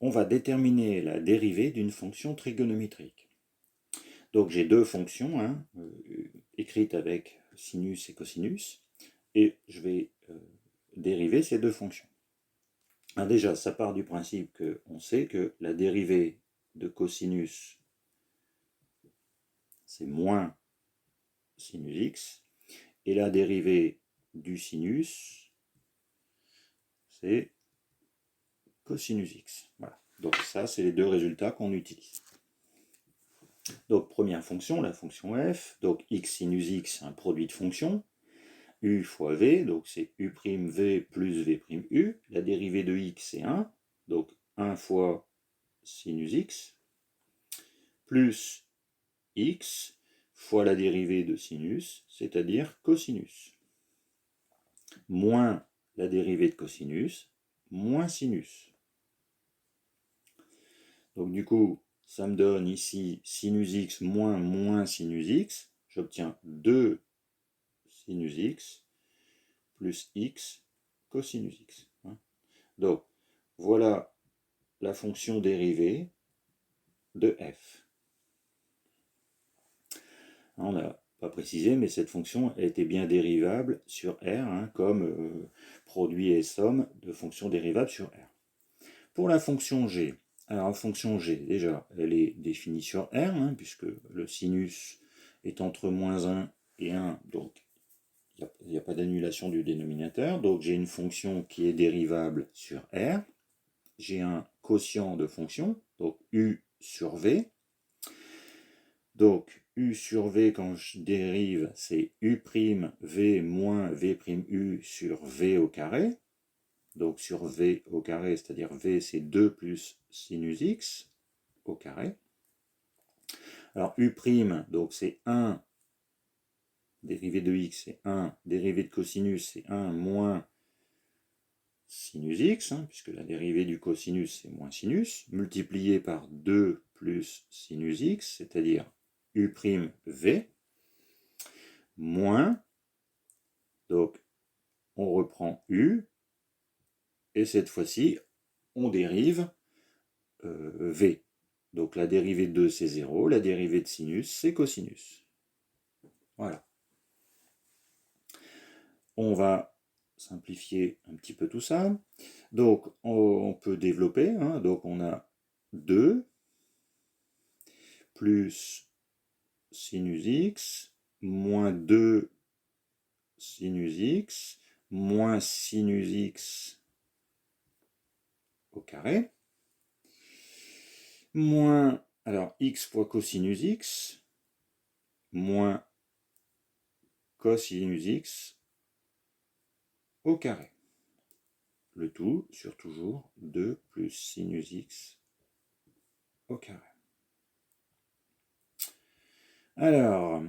on va déterminer la dérivée d'une fonction trigonométrique. Donc j'ai deux fonctions écrites avec sinus et cosinus, et je vais dériver ces deux fonctions. Alors déjà, ça part du principe qu'on sait que la dérivée de cosinus, c'est moins sinus x, et la dérivée du sinus, c'est cosinus x. Voilà. Donc ça, c'est les deux résultats qu'on utilise. Donc première fonction, la fonction f, donc x sinus x, un produit de fonction, u fois v, donc c'est u'v plus v'u, la dérivée de x c'est 1, donc 1 fois sinus x, plus x fois la dérivée de sinus, c'est-à-dire cosinus, moins la dérivée de cosinus, moins sinus. Donc du coup, ça me donne ici sinus x moins sinus x, j'obtiens 2 sinus x plus x cosinus x. Donc, voilà la fonction dérivée de f. On n'a pas précisé, mais cette fonction était bien dérivable sur R, comme produit et somme de fonctions dérivables sur R. Pour la fonction g, alors la fonction g, déjà, elle est définie sur R, puisque le sinus est entre moins 1 et 1, donc il n'y a pas d'annulation du dénominateur. Donc j'ai une fonction qui est dérivable sur R. J'ai un quotient de fonction, donc u sur v. Donc u sur v, quand je dérive, c'est u'v moins v'u sur v au carré. Donc sur v au carré, c'est-à-dire v c'est 2 plus sinus x au carré. Alors u', donc c'est 1, dérivée de x c'est 1, dérivée de cosinus c'est 1 moins sinus x, puisque la dérivée du cosinus c'est moins sinus, multiplié par 2 plus sinus x, c'est-à-dire u'v, moins, donc on reprend u, et cette fois-ci on dérive v. Donc la dérivée de 2 c'est 0, la dérivée de sinus c'est cosinus. Voilà. On va simplifier un petit peu tout ça. Donc on peut développer, donc on a 2 plus sinus x moins 2 sinus x moins sinus x au carré moins, alors x fois cosinus x moins cosinus x au carré. Le tout sur toujours 2 plus sinus x au carré. Alors,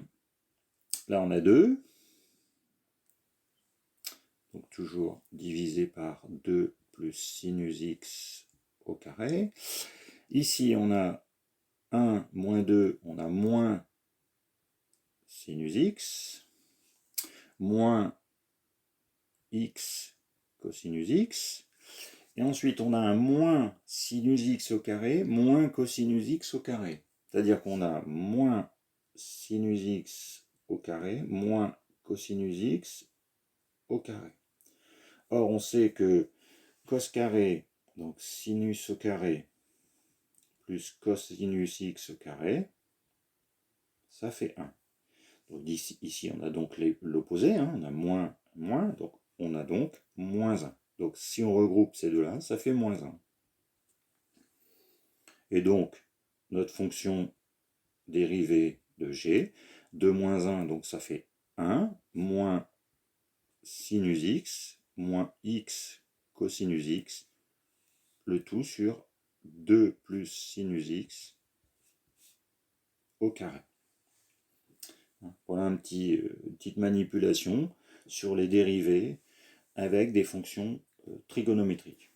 là on a 2. Donc toujours divisé par 2 plus sinus x au carré. Ici on a 1 moins 2, on a moins sinus x, moins x cosinus x, et ensuite on a un moins sinus x au carré, moins cosinus x au carré. C'est-à-dire qu'on a moins sinus x au carré, moins cosinus x au carré. Or on sait que cos carré, donc sinus au carré, plus cosinus x au carré, ça fait 1. Donc ici on a donc l'opposé, on a moins, donc on a donc moins 1. Donc si on regroupe ces deux-là, ça fait moins 1. Et donc notre fonction dérivée de g, de moins 1, donc ça fait 1, moins sinus x, moins x cosinus x, le tout sur 2 plus sinus x au carré. Voilà une petite manipulation sur les dérivées avec des fonctions trigonométriques.